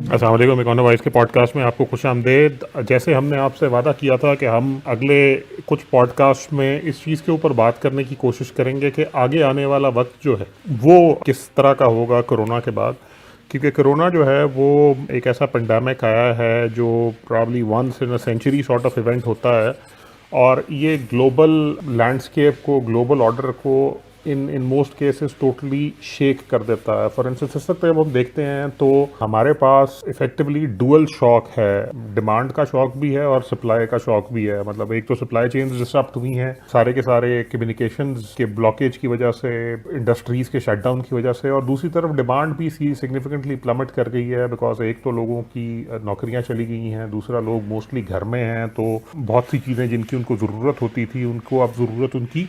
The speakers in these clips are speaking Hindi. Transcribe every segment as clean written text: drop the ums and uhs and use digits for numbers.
अस्सलाम वालेकुम इकोनो वाइज के पॉडकास्ट में आपको खुशामदीद। जैसे हमने आपसे वादा किया था कि हम अगले कुछ पॉडकास्ट में इस चीज़ के ऊपर बात करने की कोशिश करेंगे कि आगे आने वाला वक्त जो है वो किस तरह का होगा कोरोना के बाद, क्योंकि कोरोना जो है वो एक ऐसा पेंडेमिक आया है जो probably once in a century sort of event होता है और ये ग्लोबल लैंडस्केप को, ग्लोबल ऑर्डर को in most cases totally shake कर देता है। फॉर इंस्टेंस इस वक्त जब हम देखते हैं तो हमारे पास इफेक्टिवली डुअल शॉक है, डिमांड का शॉक भी है और सप्लाई का शॉक भी है। मतलब एक तो सप्लाई चेन्स डिस्टर्ब हुई हैं सारे के सारे कम्युनिकेशंस के ब्लॉकेज की वजह से, इंडस्ट्रीज के शटडाउन की वजह से, और दूसरी तरफ डिमांड भी सिग्निफिकेंटली प्लमट कर गई है बिकॉज एक तो लोगों की नौकरियां चली गई हैं, दूसरा लोग मोस्टली घर में हैं, तो बहुत सी चीज़ें जिनकी उनको ज़रूरत होती थी उनको अब ज़रूरत उनकी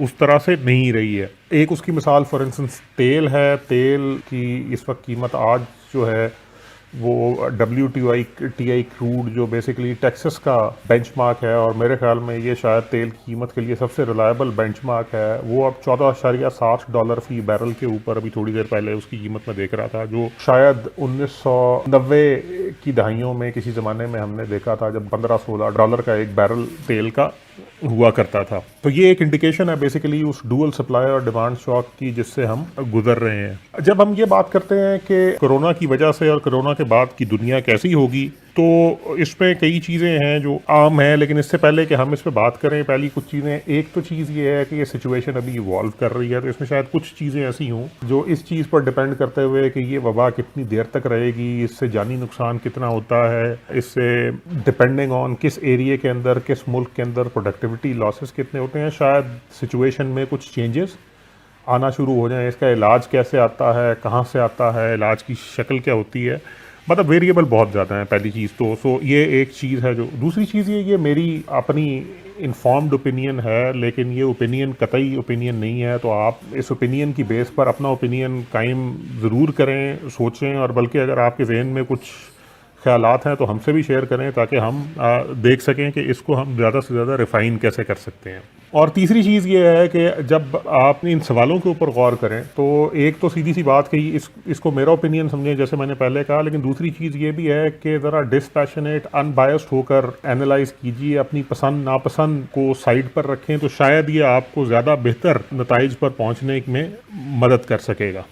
उस तरह से नहीं रही है। एक उसकी मिसाल फॉर इंस्टेंस तेल है। तेल की इस वक्त कीमत आज जो है वो WTI क्रूड जो बेसिकली टेक्सास का बेंचमार्क है और मेरे ख्याल में ये शायद तेल की कीमत के लिए सबसे रिलायबल बेंचमार्क है, वो अब $14.60 फी बैरल के ऊपर, अभी थोड़ी देर पहले उसकी कीमत में देख रहा था, जो शायद 1990 की दहाइयों में किसी ज़माने में हमने देखा था जब $15-16 का एक बैरल तेल का हुआ करता था। तो ये एक इंडिकेशन है बेसिकली उस डुअल सप्लाई और डिमांड शॉक की जिससे हम गुजर रहे हैं। जब हम ये बात करते हैं कि कोरोना की वजह से और कोरोना के बाद की दुनिया कैसी होगी, तो इसमें कई चीज़ें हैं जो आम हैं, लेकिन इससे पहले कि हम इस पर बात करें, पहली कुछ चीज़ें, एक तो चीज़ ये है कि ये सिचुएशन अभी इवॉल्व कर रही है, तो इसमें शायद कुछ चीज़ें ऐसी हों जो इस चीज़ पर डिपेंड करते हुए कि ये वबा कितनी देर तक रहेगी, इससे जानी नुकसान कितना होता है, इससे डिपेंडिंग ऑन किस एरिया के अंदर, किस मुल्क के अंदर प्रोडक्टिविटी लॉसेस कितने होते हैं, शायद सिचुएशन में कुछ चेंजेस आना शुरू हो जाएं। इसका इलाज कैसे आता है, कहाँ से आता है, इलाज की शक्ल क्या होती है, मतलब वेरिएबल बहुत ज़्यादा है पहली चीज़ तो। सो ये एक चीज़ है। जो दूसरी चीज़ ये मेरी अपनी इन्फॉर्म्ड ओपिनियन है, लेकिन ये ओपिनियन कतई ओपिनियन नहीं है, तो आप इस ओपिनियन की बेस पर अपना ओपिनियन कायम ज़रूर करें, सोचें, और बल्कि अगर आपके जहन में कुछ ख्यालात हैं तो हमसे भी शेयर करें ताकि हम देख सकें कि इसको हम ज़्यादा से ज़्यादा रिफ़ाइन कैसे कर सकते हैं। और तीसरी चीज़ ये है कि जब आप इन सवालों के ऊपर गौर करें तो एक तो सीधी सी बात कही, इसको मेरा ओपिनियन समझें जैसे मैंने पहले कहा, लेकिन दूसरी चीज़ ये भी है कि ज़रा डिस्पैशनेट, अनबायस्ड होकर एनालाइज कीजिए, अपनी पसंद नापसंद को साइड पर रखें, तो शायद ये आपको ज़्यादा बेहतर नताइज पर पहुँचने में मदद कर सकेगा।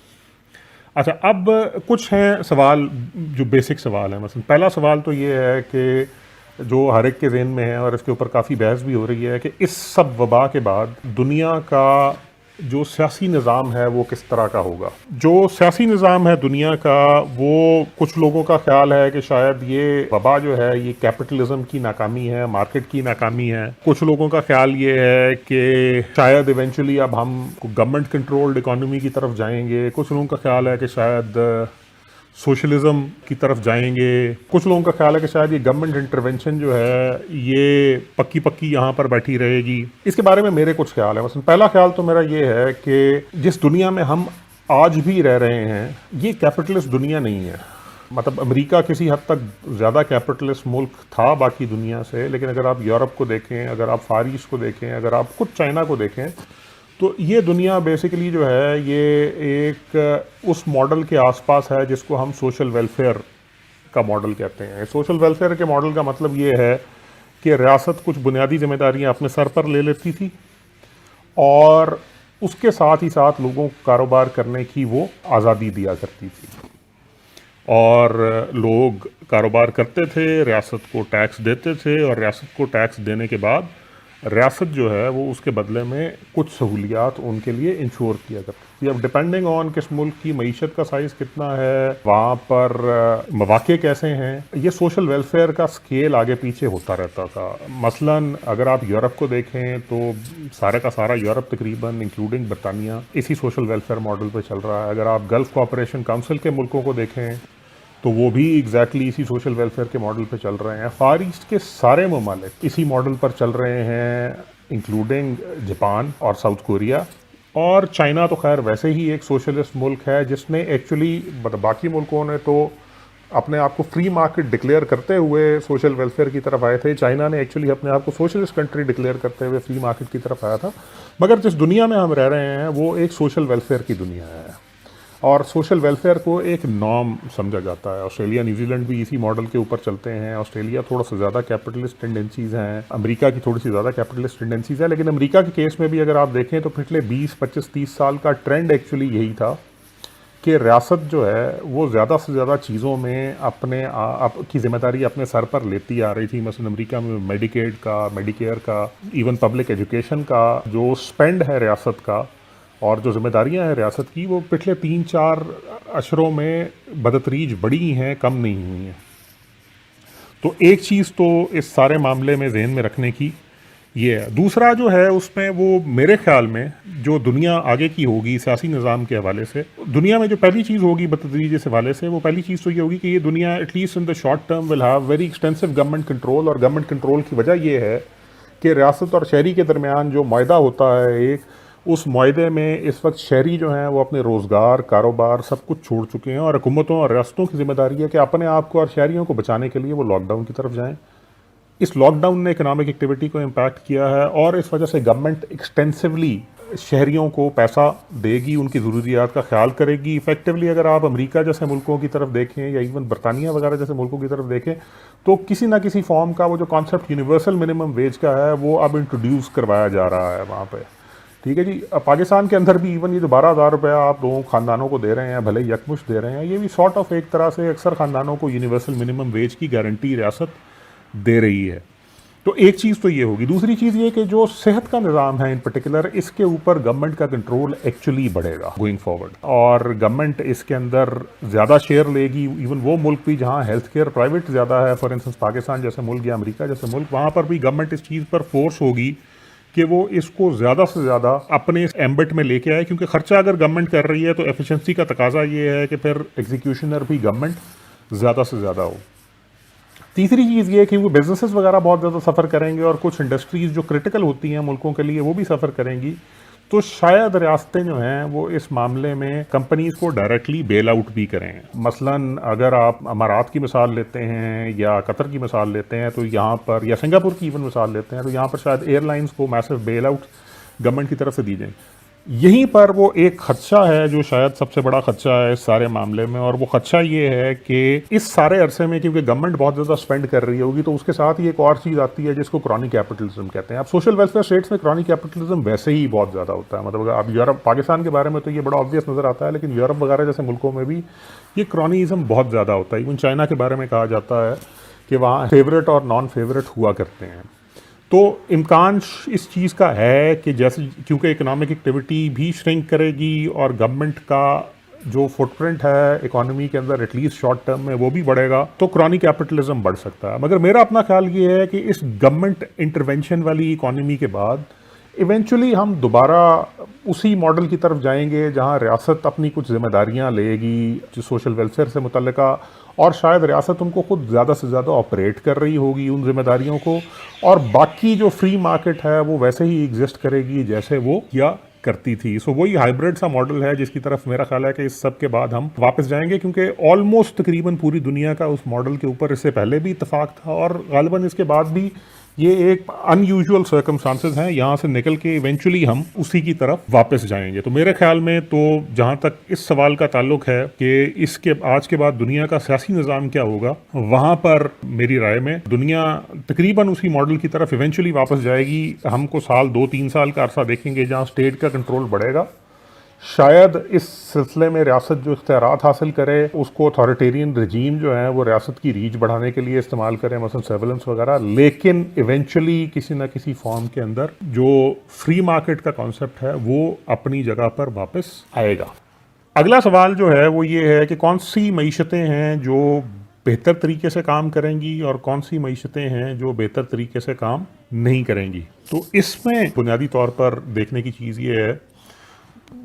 अच्छा, अब कुछ हैं सवाल जो बेसिक सवाल हैं। मसलन पहला सवाल तो ये है कि जो हर एक के ज़हन में है और इसके ऊपर काफ़ी बहस भी हो रही है कि इस सब वबा के बाद दुनिया का जो सियासी निज़ाम है वो किस तरह का होगा। जो सियासी निज़ाम है दुनिया का, वो कुछ लोगों का ख्याल है कि शायद ये वबा जो है ये कैपिटलिज्म की नाकामी है, मार्केट की नाकामी है। कुछ लोगों का ख्याल ये है कि शायद इवेंचुअली अब हम गवर्नमेंट कंट्रोल्ड इकोनॉमी की तरफ जाएंगे। कुछ लोगों का ख्याल है कि शायद सोशलिज्म की तरफ जाएंगे। कुछ लोगों का ख्याल है कि शायद ये गवर्नमेंट इंटरवेंशन जो है ये पक्की पक्की यहाँ पर बैठी रहेगी। इसके बारे में मेरे कुछ ख्याल है। मसलन पहला ख्याल तो मेरा ये है कि जिस दुनिया में हम आज भी रह रहे हैं ये कैपिटलिस्ट दुनिया नहीं है। मतलब अमेरिका किसी हद तक ज़्यादा कैपिटलिस्ट मुल्क था बाकी दुनिया से, लेकिन अगर आप यूरोप को देखें, अगर आप फार ईस्ट को देखें, अगर आप खुद चाइना को देखें, तो ये दुनिया बेसिकली जो है ये एक उस मॉडल के आसपास है जिसको हम सोशल वेलफेयर का मॉडल कहते हैं। सोशल वेलफेयर के मॉडल का मतलब ये है कि रियासत कुछ बुनियादी जिम्मेदारियां अपने सर पर ले लेती थी और उसके साथ ही साथ लोगों को कारोबार करने की वो आज़ादी दिया करती थी, और लोग कारोबार करते थे, रियासत को टैक्स देते थे, और रियासत को टैक्स देने के बाद रियासत जो है वो उसके बदले में कुछ सहूलियात उनके लिए इंश्योर किया करती थी। अब डिपेंडिंग ऑन किस मुल्क की मईशत का साइज़ कितना है, वहाँ पर मौक़े कैसे हैं, ये सोशल वेलफेयर का स्केल आगे पीछे होता रहता था। मसलन अगर आप यूरोप को देखें तो सारे का सारा यूरोप तकरीबन इंक्लूडिंग बरतानिया इसी सोशल वेलफेयर मॉडल पर चल रहा है। अगर आप गल्फ़ कोऑपरेशन काउंसिल के मुल्कों को देखें तो वो भी एग्जैक्टली इसी सोशल वेलफेयर के मॉडल पे चल रहे हैं। फार ईस्ट के सारे ममालिक इसी मॉडल पर चल रहे हैं, इंक्लूडिंग जापान और साउथ कोरिया। और चाइना तो खैर वैसे ही एक सोशलिस्ट मुल्क है जिसने एक्चुअली, बाकी मुल्कों ने तो अपने आप को फ्री मार्केट डिक्लेयर करते हुए सोशल वेलफेयर की तरफ आए थे। चाइना ने एक्चुअली अपने आप को सोशलिस्ट कंट्री डिक्लेयर करते हुए फ्री मार्केट की तरफ आया था। मगर जिस दुनिया में हम रह रहे हैं वो एक सोशल वेलफेयर की दुनिया है और सोशल वेलफेयर को एक नॉर्म समझा जाता है। ऑस्ट्रेलिया न्यूजीलैंड भी इसी मॉडल के ऊपर चलते हैं। ऑस्ट्रेलिया थोड़ा सा ज़्यादा कैपिटलिस्ट टेंडेंसीज़ हैं, अमेरिका की थोड़ी सी ज़्यादा कैपिटलिस्ट टेंडेंसीज़ है। लेकिन अमेरिका के केस में भी अगर आप देखें तो पिछले 20, 25, 30 साल का ट्रेंड एक्चुअली यही था कि रियासत जो है वो ज़्यादा से ज़्यादा चीज़ों में अपने आप की जिम्मेदारी अपने सर पर लेती आ रही थी। मसलन अमेरिका में मेडिकेड का, मेडिकेयर का, इवन पब्लिक एजुकेशन का जो स्पेंड है रियासत का और जो जिम्मेदारियां हैं रियासत की, वो पिछले 3-4 अशरों में बदतरीज बढ़ी हैं, कम नहीं हुई हैं। तो एक चीज़ तो इस सारे मामले में जहन में रखने की ये है। दूसरा जो है उसमें वो मेरे ख्याल में जो दुनिया आगे की होगी सियासी निज़ाम के हवाले से, दुनिया में जो पहली चीज़ होगी बदतरीज इस हवाले से, वो पहली चीज़ तो ये होगी कि ये दुनिया at least in the short term will have very extensive government control. और गवर्नमेंट कंट्रोल की वजह ये है कि रियासत और शहरी के दरमियान जो मुआहदा होता है एक, उस मुआहदे में इस वक्त शहरी जो हैं वो अपने रोज़गार, कारोबार सब कुछ छोड़ चुके हैं और हुकूमतों और रियासतों की जिम्मेदारी है कि अपने आप को और शहरियों को बचाने के लिए वो लॉकडाउन की तरफ जाएं। इस लॉकडाउन ने इकोनॉमिक एक्टिविटी को इम्पैक्ट किया है और इस वजह से गवर्नमेंट एक्सटेंसिवली शहरियों को पैसा देगी, उनकी ज़रूरियात का ख्याल करेगी। इफेक्टिवली अगर आप अमेरिका जैसे मुल्कों की तरफ देखें या इवन बरतानिया वगैरह जैसे मुल्कों की तरफ देखें तो किसी ना किसी फॉर्म का वो जो कॉन्सेप्ट यूनिवर्सल मिनिमम वेज का है वो अब इंट्रोड्यूस करवाया जा रहा है वहाँ पर। ठीक है जी। पाकिस्तान के अंदर भी इवन ये जो 12,000 रुपया आप लोगों खानदानों को दे रहे हैं, भले यकमुश्त दे रहे हैं, ये भी सॉर्ट ऑफ एक तरह से अक्सर खानदानों को यूनिवर्सल मिनिमम वेज की गारंटी रियासत दे रही है। तो एक चीज़ तो ये होगी। दूसरी चीज़ ये कि जो सेहत का निज़ाम है इन पर्टिकुलर, इसके ऊपर गवर्नमेंट का कंट्रोल एक्चुअली बढ़ेगा गोइंग फॉरवर्ड और गवर्नमेंट इसके अंदर ज़्यादा शेयर लेगी। इवन वो मुल्क भी जहाँ हेल्थ केयर प्राइवेट ज़्यादा है, फॉर इंस्टेंस पाकिस्तान जैसे मुल्क या अमेरिका जैसे मुल्क, वहाँ पर भी गवर्नमेंट इस चीज़ पर फोर्स होगी कि वो इसको ज़्यादा से ज़्यादा अपने एम्बट में लेके आए, क्योंकि खर्चा अगर गवर्नमेंट कर रही है तो एफिशिएंसी का तकाजा ये है कि फिर एग्जीक्यूशनर भी गवर्नमेंट ज़्यादा से ज़्यादा हो। तीसरी चीज़ ये कि वो बिजनेसेस वगैरह बहुत ज़्यादा सफ़र करेंगे और कुछ इंडस्ट्रीज़ जो क्रिटिकल होती हैं मुल्कों के लिए वो भी सफ़र करेंगी। तो शायद रियासतें जो हैं वो इस मामले में कंपनीज़ को डायरेक्टली बेल आउट भी करें। मसलन अगर आप अमारात की मिसाल लेते हैं या कतर की मिसाल लेते हैं तो यहाँ पर, या सिंगापुर की इवन मिसाल लेते हैं तो यहाँ पर शायद एयरलाइंस को मैसिव बेल आउट गवर्नमेंट की तरफ से दी जाए। यहीं पर वो एक खदशा है जो शायद सबसे बड़ा खदशा है इस सारे मामले में, और वो खदशा ये है कि इस सारे अरसे में क्योंकि गवर्नमेंट बहुत ज़्यादा स्पेंड कर रही होगी तो उसके साथ ही एक और चीज़ आती है जिसको क्रॉनिक कैपिटलिज्म कहते हैं। अब सोशल वेलफेयर स्टेट्स में क्रॉनिक कैपिटलिज्म वैसे ही बहुत ज़्यादा होता है। मतलब अब यूरोप, पाकिस्तान के बारे में तो ये बड़ा ऑब्वियस नज़र आता है, लेकिन यूरोप वगैरह जैसे मुल्कों में भी ये क्रॉनिज्म बहुत ज़्यादा होता है। इवन चाइना के बारे में कहा जाता है कि वहाँ फेवरेट और नॉन फेवरेट हुआ करते हैं। तो इम्कान इस चीज़ का है कि जैसे क्योंकि इकोनॉमिक एक्टिविटी भी श्रिंक करेगी और गवर्नमेंट का जो फुटप्रिंट है इकोनॉमी के अंदर एटलीस्ट शॉर्ट टर्म में वो भी बढ़ेगा, तो क्रॉनिक कैपिटलिज्म बढ़ सकता है। मगर मेरा अपना ख्याल ये है कि इस गवर्नमेंट इंटरवेंशन वाली इकोनॉमी के बाद इवेंचुअली हम दोबारा उसी मॉडल की तरफ जाएंगे जहां रियासत अपनी कुछ जिम्मेदारियां लेगी जो सोशल वेलफेयर से मुतल्लिका, और शायद रियासत उनको खुद ज़्यादा से ज़्यादा ऑपरेट कर रही होगी उन जिम्मेदारियों को, और बाकी जो फ्री मार्केट है वो वैसे ही एग्जिस्ट करेगी जैसे वो किया करती थी। सो वही हाइब्रिड सा मॉडल है जिसकी तरफ मेरा ख्याल है कि इस सब के बाद हम वापस जाएंगे, क्योंकि ऑलमोस्ट तकरीबन पूरी दुनिया का उस मॉडल के ऊपर इससे पहले भी इत्तेफाक था और गालिबन इसके बाद भी ये एक अनयूजुअल सर्कमस्टांसेस हैं, यहाँ से निकल के इवेंचुअली हम उसी की तरफ वापस जाएंगे। तो मेरे ख्याल में तो जहाँ तक इस सवाल का ताल्लुक है कि इसके आज के बाद दुनिया का सियासी निज़ाम क्या होगा, वहाँ पर मेरी राय में दुनिया तकरीबन उसी मॉडल की तरफ इवेंचुअली वापस जाएगी। हमको साल 2-3 साल का अरसा देखेंगे जहाँ स्टेट का कंट्रोल बढ़ेगा। शायद इस सिलसिले में रियासत जो इख्तियारात हासिल करे उसको अथॉरिटेरियन रजीम जो है वो रियासत की रीच बढ़ाने के लिए इस्तेमाल करें, मसलन सर्वेलेंस वगैरह, लेकिन इवेंचुअली किसी न किसी फॉर्म के अंदर जो फ्री मार्केट का कॉन्सेप्ट है वो अपनी जगह पर वापस आएगा। अगला सवाल जो है वो ये है कि कौन सी मईशतें हैं जो बेहतर तरीके से काम करेंगी और कौन सी मईशतें हैं जो बेहतर तरीके से काम नहीं करेंगी। तो इसमें बुनियादी तौर पर देखने की चीज़ ये है,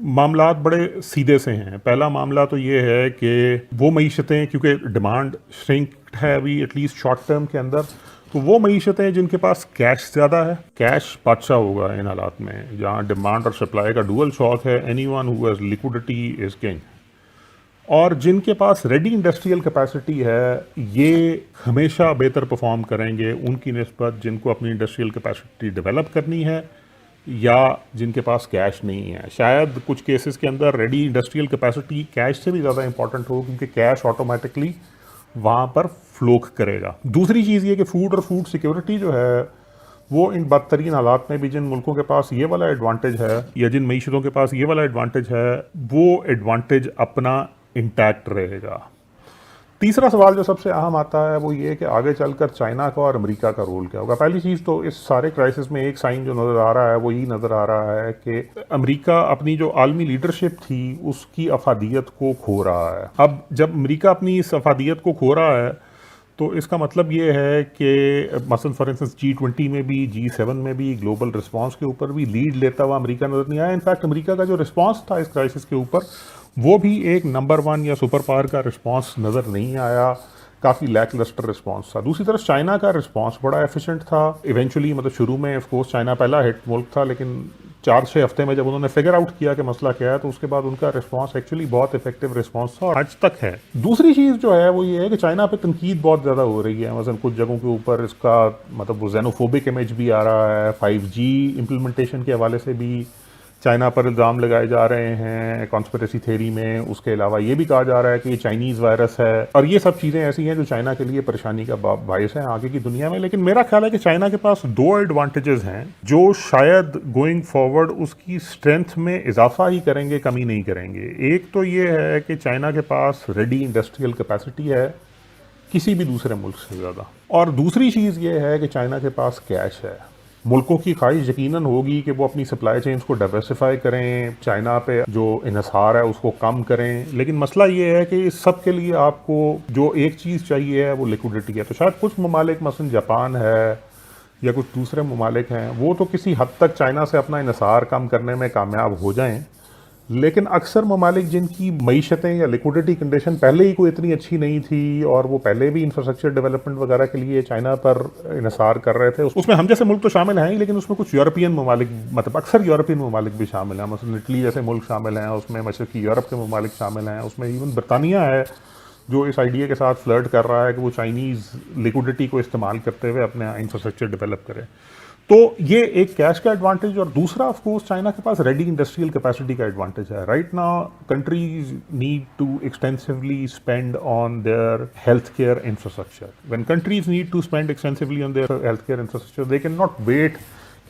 मामलात बड़े सीधे से हैं। पहला मामला तो ये है कि वो मईशतें, क्योंकि डिमांड श्रिंक है अभी एटलीस्ट शॉर्ट टर्म के अंदर, तो वो मईशतें जिनके पास कैश ज़्यादा है, कैश बादशाह होगा इन हालात में जहाँ डिमांड और सप्लाई का डुअल शॉक है। Anyone who has liquidity is king. और जिनके पास रेडी इंडस्ट्रियल कैपेसिटी है ये हमेशा बेहतर परफॉर्म करेंगे उनकी निस्बत जिनको अपनी इंडस्ट्रियल कैपेसिटी डेवलप करनी है या जिनके पास कैश नहीं है। शायद कुछ केसेस के अंदर रेडी इंडस्ट्रियल कैपेसिटी कैश से भी ज़्यादा इंपॉर्टेंट हो क्योंकि कैश ऑटोमेटिकली वहाँ पर फ्लो करेगा। दूसरी चीज़ ये कि फूड और फूड सिक्योरिटी जो है वो इन बदतरीन हालात में भी जिन मुल्कों के पास ये वाला एडवांटेज है या जिन मीशतों के पास ये वाला एडवांटेज है वो एडवांटेज अपना इंटैक्ट रहेगा। तीसरा सवाल जो सबसे अहम आता है वो ये कि आगे चलकर चाइना का और अमेरिका का रोल क्या होगा। पहली चीज़ तो इस सारे क्राइसिस में एक साइन जो नज़र आ रहा है वो यही नज़र आ रहा है कि अमेरिका अपनी जो आलमी लीडरशिप थी उसकी अफादियत को खो रहा है। अब जब अमेरिका अपनी इस अफादियत को खो रहा है तो इसका मतलब ये है कि मसलन फॉर इंस्टेंस G20 में भी G7 में भी ग्लोबल रिस्पांस के ऊपर भी लीड लेता हुआ अमेरिका नज़र नहीं आया। इनफैक्ट अमेरिका का जो रिस्पांस था इस क्राइसिस के ऊपर वो भी एक नंबर 1 या सुपर पावर का रिस्पांस नज़र नहीं आया, काफ़ी लैकलस्टर रिस्पांस था। दूसरी तरफ चाइना का रिस्पांस बड़ा एफिशिएंट था। इवेंचुअली मतलब शुरू में ऑफ कोर्स चाइना पहला हिट मुल्क था लेकिन 4-6 हफ्ते में जब उन्होंने फिगर आउट किया कि मसला क्या है तो उसके बाद उनका रिस्पांस एक्चुअली बहुत इफेक्टिव रिस्पांस था और आज तक है। दूसरी चीज़ जो है वो ये है कि चाइना पे तनकीद बहुत ज़्यादा हो रही है। मतलब कुछ जगहों के ऊपर इसका मतलब वो जेनोफोबिक इमेज भी आ रहा है। 5G इम्प्लीमेंटेशन के हवाले से भी चाइना पर इल्ज़ाम लगाए जा रहे हैं कॉन्स्पिरेसी थ्योरी में। उसके अलावा ये भी कहा जा रहा है कि ये चाइनीज़ वायरस है और ये सब चीज़ें ऐसी हैं जो चाइना के लिए परेशानी का बायस है आगे की दुनिया में। लेकिन मेरा ख्याल है कि चाइना के पास 2 एडवांटेजेस हैं जो शायद गोइंग फॉरवर्ड उसकी स्ट्रेंथ में इजाफा ही करेंगे, कमी नहीं करेंगे। एक तो ये है कि चाइना के पास रेडी इंडस्ट्रियल कैपेसिटी है किसी भी दूसरे मुल्क से ज़्यादा, और दूसरी चीज़ ये है कि चाइना के पास कैश है। मुल्कों की ख्वाहिश यकीनन होगी कि वो अपनी सप्लाई चेन्स को डाइवर्सिफाई करें, चाइना पे जो इन्हिसार है उसको कम करें। लेकिन मसला ये है कि इस सब के लिए आपको जो एक चीज़ चाहिए है वो लिक्विडिटी है। तो शायद कुछ ममालिक मसलन जापान है या कुछ दूसरे ममालिक हैं वो तो किसी हद तक चाइना से अपना इन्हिसार कम करने में कामयाब हो जाएं, लेकिन अक्सर ममालिक जिनकी मईशतें या लिक्विडिटी कंडीशन पहले ही कोई इतनी अच्छी नहीं थी और वो पहले भी इंफ्रास्ट्रक्चर डेवलपमेंट वगैरह के लिए चाइना पर इन्हिसार कर रहे थे, उसमें हम जैसे मुल्क तो शामिल हैं ही, लेकिन उसमें कुछ यूरोपियन ममालिक मतलब अक्सर यूरोपियन ममालिक भी शामिल हैं। मतलब इटली जैसे मुल्क शामिल हैं, उसमें मशरकी यूरोप के ममालिक शामिल हैं, उसमें इवन बरतानिया है जो इस आइडिया के साथ फ्लर्ट कर रहा है कि वो चाइनीज़ लिक्विडिटी को इस्तेमाल करते हुए अपने इंफ्रास्ट्रक्चर डेवलप करे। तो ये एक कैश का एडवांटेज, और दूसरा ऑफ कोर्स चाइना के पास रेडी इंडस्ट्रियल कैपेसिटी का एडवांटेज है। Right now countries need to extensively spend on their health care infrastructure. When countries need to spend extensively on their health care infrastructure they can not wait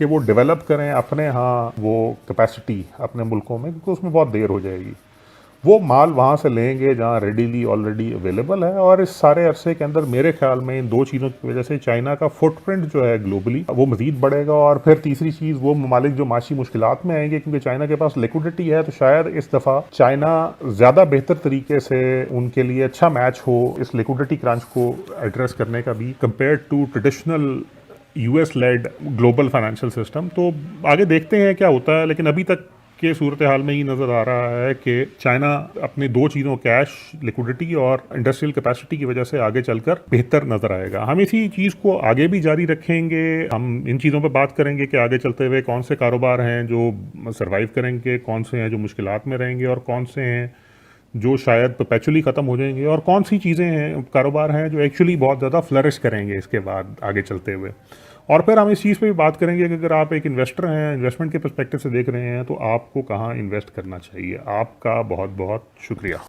कि वो डेवलप करें अपने यहाँ वो कैपेसिटी अपने मुल्कों में, क्योंकि उसमें बहुत देर हो जाएगी। वो माल वहाँ से लेंगे जहाँ रेडीली ऑलरेडी अवेलेबल है, और इस सारे अरसे के अंदर मेरे ख्याल में इन 2 चीज़ों की वजह से चाइना का फुटप्रिंट जो है ग्लोबली वो मज़ीद बढ़ेगा। और फिर तीसरी चीज़, वो ममालिक जो माशी मुश्किलात में आएंगे क्योंकि चाइना के पास लिक्विडिटी है, तो शायद इस दफ़ा चाइना ज़्यादा बेहतर तरीके से उनके लिए अच्छा मैच हो इस लिक्विडिटी क्रंच को एड्रेस करने का भी, compare to traditional US led global financial system. तो आगे देखते हैं क्या होता है, लेकिन अभी तक के सूरत हाल में ही नज़र आ रहा है कि चाइना अपनी 2 चीज़ों कैश, लिक्विडिटी और इंडस्ट्रियल कैपेसिटी की वजह से आगे चलकर बेहतर नज़र आएगा। हम इसी चीज़ को आगे भी जारी रखेंगे। हम इन चीज़ों पर बात करेंगे कि आगे चलते हुए कौन से कारोबार हैं जो सर्वाइव करेंगे, कौन से हैं जो मुश्किलात में रहेंगे, और कौन से हैं जो शायद परपेचुअली ख़त्म हो जाएंगे, और कौन सी चीज़ें हैं, कारोबार हैं जो एक्चुअली बहुत ज़्यादा फ्लरिश करेंगे इसके बाद आगे चलते हुए। और फिर हम इस चीज़ पे भी बात करेंगे कि अगर आप एक इन्वेस्टर हैं, इन्वेस्टमेंट के पर्सपेक्टिव से देख रहे हैं, तो आपको कहाँ इन्वेस्ट करना चाहिए। आपका बहुत बहुत शुक्रिया।